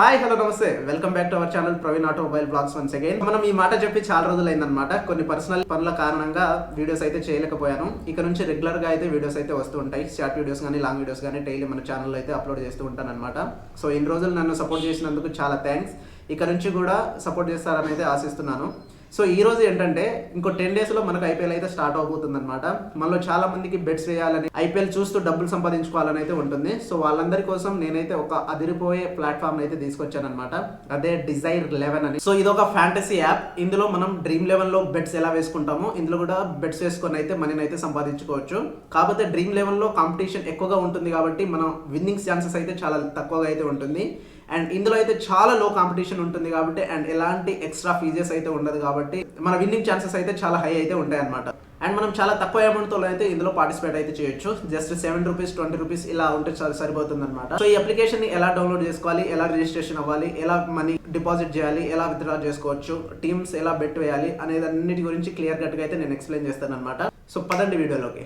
Hi hello నమస్తే welcome back to our channel Praveen automobile blogs once again. మనం ఈ మాట చెప్పి చాలా రోజులైందనమాట. కొన్ని పర్సనల్ పనుల కారణంగా వీడియోస్ అయితే చేయలేకపోయాను. ఇక నుంచి రెగ్యులర్గా అయితే వీడియోస్ అయితే వస్తూ ఉంటాయి. షార్ట్ వీడియోస్ కానీ లాంగ్ వీడియోస్ కానీ డైలీ మన ఛానల్లో అయితే అప్లోడ్ చేస్తూ ఉంటాను అనమాట. సో ఇన్ని రోజులు నన్ను సపోర్ట్ చేసినందుకు చాలా థ్యాంక్స్. ఇక నుంచి కూడా సపోర్ట్ చేస్తారని అయితే ఆశిస్తున్నాను. సో ఈ రోజు ఏంటంటే ఇంకో 10 డేస్లో మనకు ఐపీఎల్ అయితే స్టార్ట్ అవబోతుంది అనమాట. మనలో చాలా మందికి బెట్స్ వేయాలని, ఐపీఎల్ చూస్తూ డబ్బులు సంపాదించుకోవాలని అయితే ఉంటుంది. సో వాళ్ళందరి కోసం నేనైతే ఒక అదిరిపోయే ప్లాట్ఫామ్ అయితే తీసుకొచ్చాను అనమాట. అదే డిజైర్ 11 అని. సో ఇది ఒక ఫ్యాంటసీ యాప్. ఇందులో మనం డ్రీమ్ 11 లో బెట్స్ ఎలా వేసుకుంటామో ఇందులో కూడా బెట్స్ వేసుకొని అయితే మనీని అయితే సంపాదించుకోవచ్చు. కాకపోతే డ్రీమ్ 11 లో కాంపిటీషన్ ఎక్కువగా ఉంటుంది కాబట్టి మనం విన్నింగ్ ఛాన్సెస్ అయితే చాలా తక్కువగా అయితే ఉంటుంది. అండ్ ఇందులో అయితే చాలా లో కాంపిటీషన్ ఉంటుంది కాబట్టి అండ్ ఎలాంటి ఎక్స్ట్రా ఫీజెస్ అయితే ఉండదు కాబట్టి మన విన్నింగ్ ఛాన్సెస్ అయితే చాలా హై అయితే ఉంటాయి అనమాట. అండ్ మనం చాలా తక్కువ అమౌంట్తో అయితే ఇందులో పార్టిసిపేట్ అయితే చేయొచ్చు. జస్ట్ 7 రూపీస్ 20 రూపీస్ ఇలా ఉంటే చాలా సరిపోతుంది అనమాట. సో ఈ అప్లికేషన్ ని ఎలా డౌన్లోడ్ చేసుకోవాలి, ఎలా రిజిస్ట్రేషన్ అవ్వాలి, ఎలా మనీ డిపాజిట్ చేయాలి, ఎలా విత్డ్రా చేసుకోవచ్చు, టీమ్స్ ఎలా బెట్ వేయాలి అనేది అన్నిటి గురించి క్లియర్ కట్గా అయితే నేను ఎక్స్ప్లెయిన్ చేస్తాను అనమాట. సో పదండి వీడియోలోకి.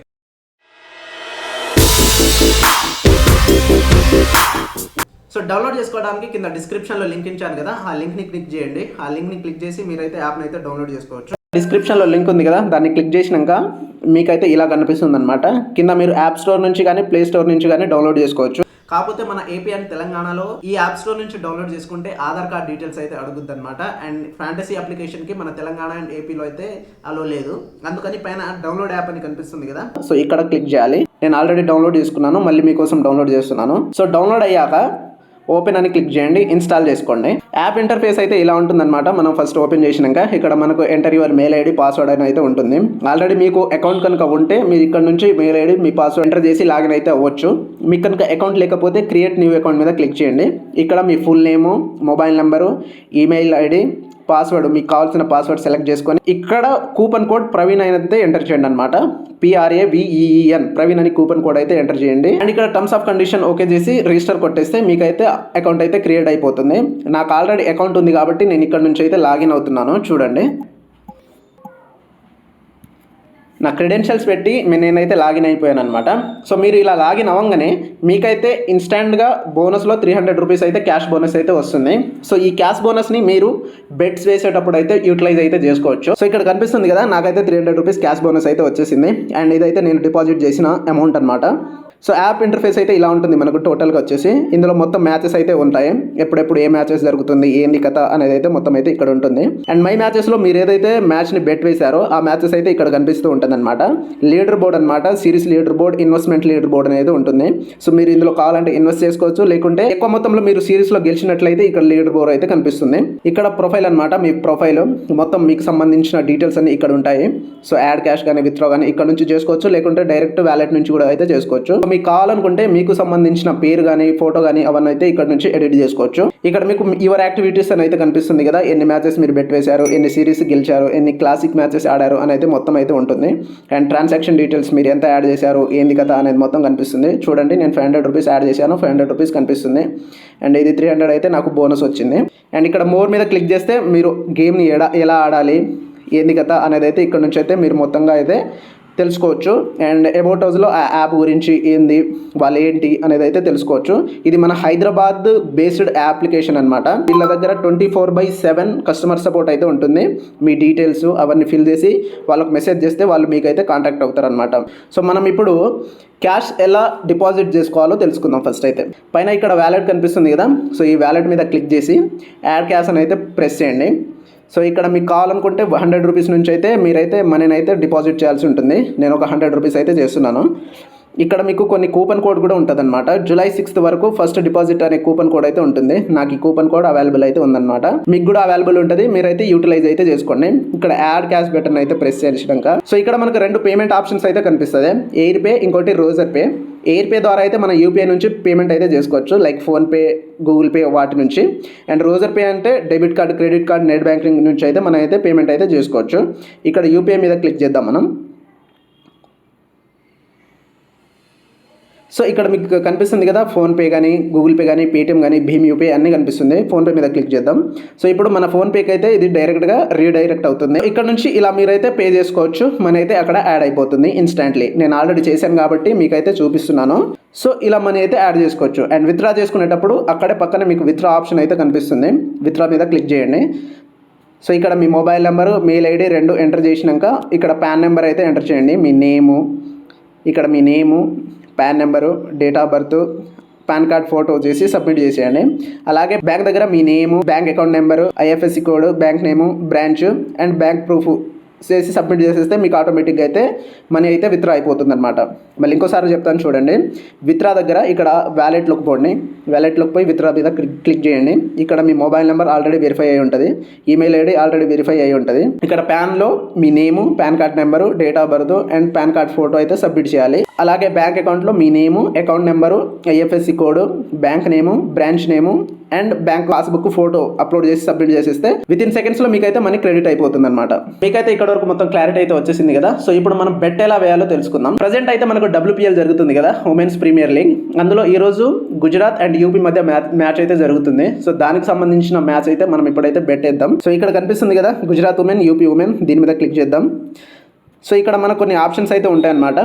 సో డౌన్లోడ్ చేసుకోవడానికి కింద డిస్క్రిప్షన్లో లింక్ ఇచ్చాను కదా, ఆ లింక్ని క్లిక్ చేయండి. ఆ లింక్ని క్లిక్ చేసి మీరైతే యాప్ని అయితే డౌన్లోడ్ చేసుకోవచ్చు. డిస్క్రిప్షన్లో లింక్ ఉంది కదా, దాన్ని క్లిక్ చేసినాక మీకైతే ఇలా కనిపిస్తుంది అనమాట. కింద మీరు యాప్ స్టోర్ నుంచి కానీ ప్లే స్టోర్ నుంచి కానీ డౌన్లోడ్ చేసుకోవచ్చు. కాకపోతే మన ఏపీ అండ్ తెలంగాణలో ఈ యాప్ స్టోర్ నుంచి డౌన్లోడ్ చేసుకుంటే ఆధార్ కార్డ్ డీటెయిల్స్ అయితే అడుగుద్ది అనమాట. అండ్ ఫ్యాంటసీ అప్లికేషన్కి మన తెలంగాణ అండ్ ఏపీలో అయితే అలో లేదు. అందుకని పైన డౌన్లోడ్ యాప్ అని కనిపిస్తుంది కదా, సో ఇక్కడ క్లిక్ చేయాలి. నేను ఆల్రెడీ డౌన్లోడ్ చేసుకున్నాను, మళ్ళీ మీకోసం డౌన్లోడ్ చేస్తున్నాను. సో డౌన్లోడ్ అయ్యాక ఓపెన్ అని క్లిక్ చేయండి, ఇన్స్టాల్ చేసుకోండి. యాప్ ఇంటర్ఫేస్ అయితే ఇలా ఉంటుందన్నమాట. మనం ఫస్ట్ ఓపెన్ చేసినాక ఇక్కడ మనకు enter your mail ID password అని అయితే ఉంటుంది. ఆల్రెడీ మీకు అకౌంట్ కనుక ఉంటే మీరు ఇక్కడ నుంచి మెయిల్ ఐడి మీ పాస్వర్డ్ ఎంటర్ చేసి లాగిన్ అయితే అవ్వచ్చు. మీకు కనుక అకౌంట్ లేకపోతే క్రియేట్ న్యూ అకౌంట్ మీద క్లిక్ చేయండి. ఇక్కడ మీ full name, mobile number, email ID, password, మీకు కావాల్సిన పాస్వర్డ్ సెలెక్ట్ చేసుకొని ఇక్కడ కూపన్ కోడ్ ప్రవీణ్ అయితే ఎంటర్ చేయండి అనమాట. PRAVEEN ప్రవీణ్ అని కూపన్ కోడ్ అయితే ఎంటర్ చేయండి. అండ్ ఇక్కడ టర్మ్స్ ఆఫ్ కండిషన్ ఓకే చేసి రిజిస్టర్ కొట్టేస్తే మీకైతే అకౌంట్ అయితే క్రియేట్ అయిపోతుంది. నాకు ఆల్రెడీ అకౌంట్ ఉంది కాబట్టి నేను ఇక్కడ నుంచి అయితే లాగిన్ అవుతున్నాను. చూడండి, నా క్రెడెన్షియల్స్ పెట్టి నేనైతే లాగిన్ అయిపోయాను అనమాట. సో మీరు ఇలా లాగిన్ అవ్వగానే మీకైతే ఇన్స్టాంట్గా బోనస్లో 300 రూపీస్ అయితే క్యాష్ బోనస్ అయితే వస్తుంది. సో ఈ క్యాష్ బోనస్ని మీరు బెట్స్ వేసేటప్పుడు అయితే యూటిలైజ్ అయితే చేసుకోవచ్చు. సో ఇక్కడ కనిపిస్తుంది కదా, నాకైతే 300 రూపీస్ క్యాష్ బోనస్ అయితే వచ్చేసింది. అండ్ ఇదైతే నేను డిపాజిట్ చేసిన అమౌంట్ అనమాట. సో యాప్ ఇంటర్ఫేస్ అయితే ఇలా ఉంటుంది మనకు టోటల్గా వచ్చేసి. ఇందులో మొత్తం మ్యాచెస్ అయితే ఉంటాయి, ఎప్పుడెప్పుడు ఏ మ్యాచెస్ జరుగుతుంది, ఏంది కథ అనేది అయితే మొత్తం అయితే ఇక్కడ ఉంటుంది. అండ్ మై మ్యాచెస్లో మీరు ఏదైతే మ్యాచ్ని బెట్ వేశారో ఆ మ్యాచెస్ అయితే ఇక్కడ కనిపిస్తూ ఉంటుంది అనమాట. లీడర్ బోర్డ్ అనమాట, series leader board, investment leader board అనేది ఉంటుంది. సో మీరు ఇందులో కావాలంటే ఇన్వెస్ట్ చేసుకోవచ్చు, లేకుంటే ఎక్కువ మొత్తంలో మీరు సిరీస్లో గెలిచినట్లయితే ఇక్కడ లీడర్ బోర్డ్ అయితే కనిపిస్తుంది. ఇక్కడ ప్రొఫైల్ అనమాట, మీ ప్రొఫైల్ మొత్తం మీకు సంబంధించిన డీటెయిల్స్ అన్ని ఇక్కడ ఉంటాయి. సో యాడ్ క్యాష్ కానీ విత్డ్రా కానీ ఇక్కడ నుంచి చేసుకోవచ్చు, లేకుంటే డైరెక్ట్ వ్యాలెట్ నుంచి కూడా అయితే చేసుకోవచ్చు. మీకు కావాలనుకుంటే మీకు సంబంధించిన పేరు కానీ ఫోటో కానీ అవన్నీ అయితే ఇక్కడ నుంచి ఎడిట్ చేసుకోవచ్చు. ఇక్కడ మీకు యువర్ యాక్టివిటీస్ అని అయితే కనిపిస్తుంది కదా, ఎన్ని మ్యాచెస్ మీరు బెట్ వేశారు, ఎన్ని సిరీస్ గెలిచారు, ఎన్ని క్లాసిక్ మ్యాచెస్ ఆడారు అని అయితే మొత్తం అయితే ఉంటుంది. అండ్ ట్రాన్సాక్షన్ డీటెయిల్స్ మీరు ఎంత యాడ్ చేశారు, ఏంది కదా అనేది మొత్తం కనిపిస్తుంది. చూడండి, నేను 500 రూపీస్ యాడ్ చేశాను, 500 రూపీస్ కనిపిస్తుంది. అండ్ ఇది 300 అయితే నాకు బోనస్ వచ్చింది. అండ్ ఇక్కడ మోర్ మీద క్లిక్ చేస్తే మీరు గేమ్ని ఎలా ఆడాలి, ఏంది కదా అనేది అయితే ఇక్కడ నుంచి అయితే మీరు మొత్తంగా అయితే తెలుసుకోవచ్చు. అండ్ అబౌట్ హౌస్లో ఆ యాప్ గురించి ఏంది, వాళ్ళు ఏంటి అనేది అయితే తెలుసుకోవచ్చు. ఇది మన హైదరాబాద్ బేస్డ్ అప్లికేషన్ అనమాట. వీళ్ళ దగ్గర 24/7 కస్టమర్ సపోర్ట్ అయితే ఉంటుంది. మీ డీటెయిల్స్ అవన్నీ ఫిల్ చేసి వాళ్ళకి మెసేజ్ చేస్తే వాళ్ళు మీకైతే కాంటాక్ట్ అవుతారు అనమాట. సో మనం ఇప్పుడు క్యాష్ ఎలా డిపాజిట్ చేసుకోవాలో తెలుసుకుందాం. ఫస్ట్ అయితే పైన ఇక్కడ వ్యాలెట్ కనిపిస్తుంది కదా, సో ఈ వ్యాలెట్ మీద క్లిక్ చేసి యాడ్ క్యాష్ అని అయితే ప్రెస్ చేయండి. సో ఇక్కడ మీకు కావాలనుకుంటే 100 రూపీస్ నుంచి అయితే మీరైతే మనీని అయితే డిపాజిట్ చేయాల్సి ఉంటుంది. నేను ఒక 100 రూపీస్ అయితే చేస్తున్నాను. ఇక్కడ మీకు కొన్ని కూపన్ కోడ్ కూడా ఉంటుంది అనమాట. జూలై 6th వరకు ఫస్ట్ డిపాజిట్ అనే కూపన్ కోడ్ అయితే ఉంటుంది. నాకు ఈ కూపన్ కోడ్ అవైలబుల్ అయితే ఉందన్నమాట. మీకు కూడా అవైలబుల్ ఉంటుంది, మీరైతే యూటిలైజ్ అయితే చేసుకోండి. ఇక్కడ యాడ్ క్యాష్ బటన్ అయితే ప్రెస్ చేసినాక సో ఇక్కడ మనకు 2 పేమెంట్ ఆప్షన్స్ అయితే కనిపిస్తుంది, ఎయిర్ పే, ఇంకోటి రోజర్ పే. ఎయిర్ పే ద్వారా అయితే మనం యూపీఐ నుంచి పేమెంట్ అయితే చేసుకోవచ్చు, లైక్ ఫోన్పే, గూగుల్ పే వాటి నుంచి. అండ్ రోజర్ పే అంటే debit card, credit card, net banking నుంచి అయితే మనం అయితే పేమెంట్ అయితే చేసుకోవచ్చు. ఇక్కడ యూపీఐ మీద క్లిక్ చేద్దాం మనం. సో ఇక్కడ మీకు కనిపిస్తుంది కదా, ఫోన్పే కానీ, గూగుల్ పే కానీ, పేటిఎం కానీ, భీమ్ యూపీ అన్నీ కనిపిస్తుంది. ఫోన్పే మీద క్లిక్ చేద్దాం. సో ఇప్పుడు మన ఫోన్పేకి అయితే ఇది డైరెక్ట్గా రీడైరెక్ట్ అవుతుంది. ఇక్కడ నుంచి ఇలా మీరైతే పే చేసుకోవచ్చు. మన అయితే అక్కడ యాడ్ అయిపోతుంది ఇన్స్టాంట్లీ. నేను ఆల్రెడీ చేశాను కాబట్టి మీకైతే చూపిస్తున్నాను. సో ఇలా మనీ అయితే యాడ్ చేసుకోవచ్చు. అండ్ విత్డ్రా చేసుకునేటప్పుడు అక్కడే పక్కన మీకు విత్డ్రా ఆప్షన్ అయితే కనిపిస్తుంది. విత్డ్రా మీద క్లిక్ చేయండి. సో ఇక్కడ మీ mobile number, mail ID 2 enter చేసినాక ఇక్కడ పాన్ నెంబర్ అయితే ఎంటర్ చేయండి. మీ నేము, ఇక్కడ మీ name, PAN number, date of birth, PAN card photo చేసి సబ్మిట్ చేసేయండి. అలాగే బ్యాంక్ దగ్గర మీ name, bank account number, IFSC code, bank name, branch and bank proof చేసి సబ్మిట్ చేసేస్తే మీకు ఆటోమేటిక్గా అయితే మనీ అయితే విత్డ్రా అయిపోతుంది అనమాట. మళ్ళీ ఇంకోసారి చెప్తాను చూడండి. విత్డ్రా దగ్గర ఇక్కడ వ్యాలెట్లోకి పోండి. వ్యాలెట్లోకి పోయి విత్డ్రా మీద క్లిక్ చేయండి. ఇక్కడ మీ మొబైల్ నెంబర్ ఆల్రెడీ వెరిఫై అయి ఉంటుంది, ఈమెయిల్ ఐడి ఆల్రెడీ వెరిఫై అయి ఉంటుంది. ఇక్కడ ప్యాన్లో మీ name, PAN card number, date of birth and PAN card photo అయితే సబ్మిట్ చేయాలి. అలాగే బ్యాంక్ అకౌంట్లో మీ name, account number, IFSC code, bank name, branch name and bank passbook photo upload చేసి సబ్మిట్ చేసేస్తే వితిన్ సెకండ్స్లో మీకైతే మనీ క్రెడిట్ అయిపోతుంది అనమాట. మీకైతే ఇక్కడ వరకు మొత్తం క్లారిటీ అయితే వచ్చేసింది కదా. సో ఇప్పుడు మనం బెట్ ఎలా వేయాలో తెలుసుకుందాం. ప్రజెంట్ అయితే మనకు WPL జరుగుతుంది కదా, ఉమెన్స్ ప్రీమియర్ లీగ్. అందులో ఈరోజు గుజరాత్ అండ్ యూపీ మధ్య మ్యాచ్ అయితే జరుగుతుంది. సో దానికి సంబంధించిన మ్యాచ్ అయితే మనం ఇప్పుడైతే బెట్ వేద్దాం. సో ఇక్కడ కనిపిస్తుంది కదా, గుజరాత్ ఉమెన్, యూపీ ఉమెన్, దీని మీద క్లిక్ చేద్దాం. సో ఇక్కడ మనకు కొన్ని ఆప్షన్స్ అయితే ఉంటాయన్నమాట.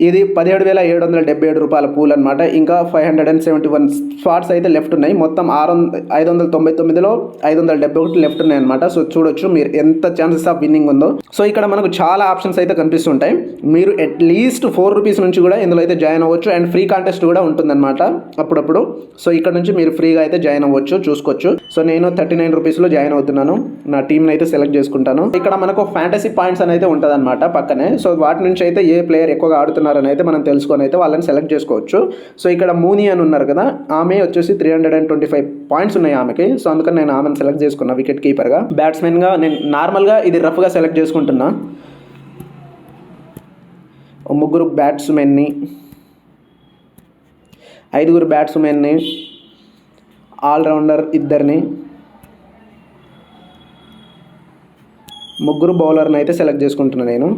ఇది 17,777 రూపాయల పూల్ అనమాట. ఇంకా 571 స్పాట్స్ అయితే లెఫ్ట్ ఉన్నాయి. మొత్తం 599లో 571 లెఫ్ట్ ఉన్నాయి అనమాట. సో చూడొచ్చు మీరు ఎంత ఛాన్సెస్ ఆఫ్ విన్నింగ్ ఉందో. సో ఇక్కడ మనకు చాలా ఆప్షన్స్ అయితే కనిపిస్తుంటాయి. మీరు అట్లీస్ట్ 4 రూపీస్ నుంచి కూడా ఇందులో అయితే జాయిన్ అవ్వచ్చు. అండ్ ఫ్రీ కాంటెస్ట్ కూడా ఉంటుందన్నమాట అప్పుడప్పుడు. సో ఇక్కడ నుంచి మీరు ఫ్రీగా అయితే జాయిన్ అవ్వచ్చు, చూసుకోవచ్చు. సో నేను 39 రూపీస్లో జాయిన్ అవుతున్నాను. నా టీంని అయితే సెలెక్ట్ చేసుకుంటాను. ఇక్కడ మనకు ఫ్యాంటసీ పాయింట్స్ అని అయితే ఉంటుంది అనమాట పక్కనే. సో వాటి నుంచి అయితే ఏ ప్లేయర్ ఎక్కువగా ఆడుతున్నారు అని అయితే మనం తెలుసుకొని అయితే వాళ్ళని సెలెక్ట్ చేసుకోవచ్చు. సో ఇక్కడ మూనీ అని ఉన్నారు కదా, ఆమె వచ్చేసి 325 పాయింట్స్ ఉన్నాయి ఆమెకి. సో అందుకని నేను ఆమెను సెలెక్ట్ చేసుకున్నా వికెట్ కీపర్గా. బ్యాట్స్మెన్గా నేను నార్మల్గా ఇది రఫ్గా సెలెక్ట్ చేసుకుంటున్నా. 3 బ్యాట్స్మెన్ని, 5 బ్యాట్స్మెన్ని, ఆల్రౌండర్ 2, 3 బౌలర్ని అయితే సెలెక్ట్ చేసుకుంటున్నాను నేను.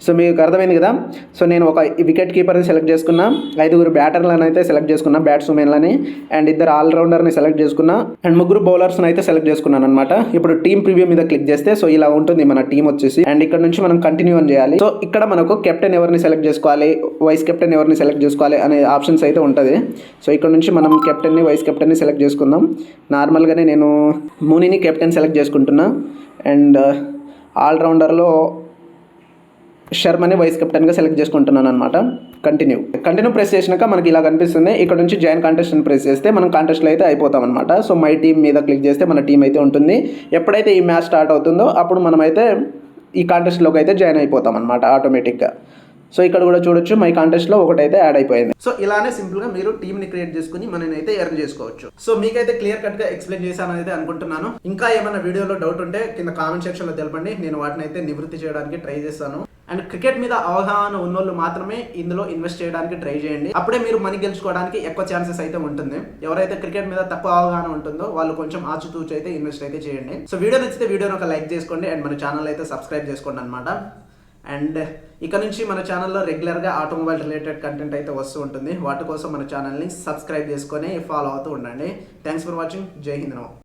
సో మీకు అర్థమైంది కదా. సో నేను ఒక వికెట్ కీపర్ని సెలెక్ట్ చేసుకున్నా, 5 బ్యాటర్లను అయితే సెలెక్ట్ చేసుకున్నా, బ్యాట్స్మెన్లని, అండ్ 2 ఆల్రౌండర్ని సెలెక్ట్ చేసుకున్నా, అండ్ 3 బౌలర్స్ని అయితే సెలెక్ట్ చేసుకున్నాను అనమాట. ఇప్పుడు టీమ్ ప్రివ్యూ మీద క్లిక్ చేస్తే సో ఇలా ఉంటుంది మన టీం వచ్చేసి. అండ్ ఇక్కడ నుంచి మనం కంటిన్యూ అని చేయాలి. సో ఇక్కడ మనకు కెప్టెన్ ఎవరిని సెలెక్ట్ చేసుకోవాలి, వైస్ కెప్టెన్ ఎవరిని సెలెక్ట్ చేసుకోవాలి అనే ఆప్షన్స్ అయితే ఉంటుంది. సో ఇక్కడ నుంచి మనం కెప్టెన్ని, వైస్ కెప్టెన్ని సెలెక్ట్ చేసుకుందాం. నార్మల్గానే నేను మూనీని కెప్టెన్ సెలెక్ట్ చేసుకుంటున్నా. అండ్ ఆల్రౌండర్లో శర్మని వైస్ కెప్టెన్గా సెలెక్ట్ చేసుకుంటున్నాను అనమాట. కంటిన్యూ ప్రెస్ చేసినాక మనకి ఇలా కనిపిస్తుంది. ఇక్కడ నుంచి జాయిన్ కాంటెస్ట్ అని ప్రెస్ చేస్తే మనం కాంటెస్ట్లో అయితే అయిపోతాం అనమాట. సో మై టీమ్ మీద క్లిక్ చేస్తే మన టీం అయితే ఉంటుంది. ఎప్పుడైతే ఈ మ్యాచ్ స్టార్ట్ అవుతుందో అప్పుడు మనమైతే ఈ కాంటెస్ట్లోకి అయితే జాయిన్ అయిపోతాం అనమాట ఆటోమేటిక్గా. సో ఇక్కడ కూడా చూడొచ్చు మై కాంటెస్ట్లో ఒకటైతే యాడ్ అయిపోయింది. సో ఇలానే సింపుల్గా మీరు టీమ్ని క్రియేట్ చేసుకుని మనని అయితే ఎర్న్ చేసుకోవచ్చు. సో మీకైతే క్లియర్ కట్గా ఎక్స్ప్లెయిన్ చేశానని అయితే అనుకుంటున్నాను. ఇంకా ఏమైనా వీడియోలో డౌట్ ఉంటే కింద కామెంట్ సెక్షన్లో తెలపండి. నేను వాటిని అయితే నివృత్తి చేయడానికి ట్రై చేస్తాను. అండ్ క్రికెట్ మీద అవగాహన ఉన్నోళ్ళు మాత్రమే ఇందులో ఇన్వెస్ట్ చేయడానికి ట్రై చేయండి. అప్పుడే మీరు మనీ గెలుచుకోవడానికి ఎక్కువ ఛాన్సెస్ అయితే ఉంటుంది. ఎవరైతే క్రికెట్ మీద తక్కువ అవగాహన ఉంటుందో వాళ్ళు కొంచెం ఆచితూచి అయితే ఇన్వెస్ట్ అయితే చేయండి. సో వీడియో నచ్చితే వీడియోని ఒక లైక్ చేసుకోండి అండ్ మన ఛానల్ అయితే సబ్స్క్రైబ్ చేసుకోండి అనమాట. అండ్ ఇక నుంచి మన ఛానల్లో రెగ్యులర్గా ఆటోమొబైల్ రిలేటెడ్ కంటెంట్ అయితే వస్తూ ఉంటుంది. వాటి కోసం మన ఛానల్ని సబ్స్క్రైబ్ చేసుకొని ఫాలో అవుతూ ఉండండి. Thanks for watching. జై హింద్.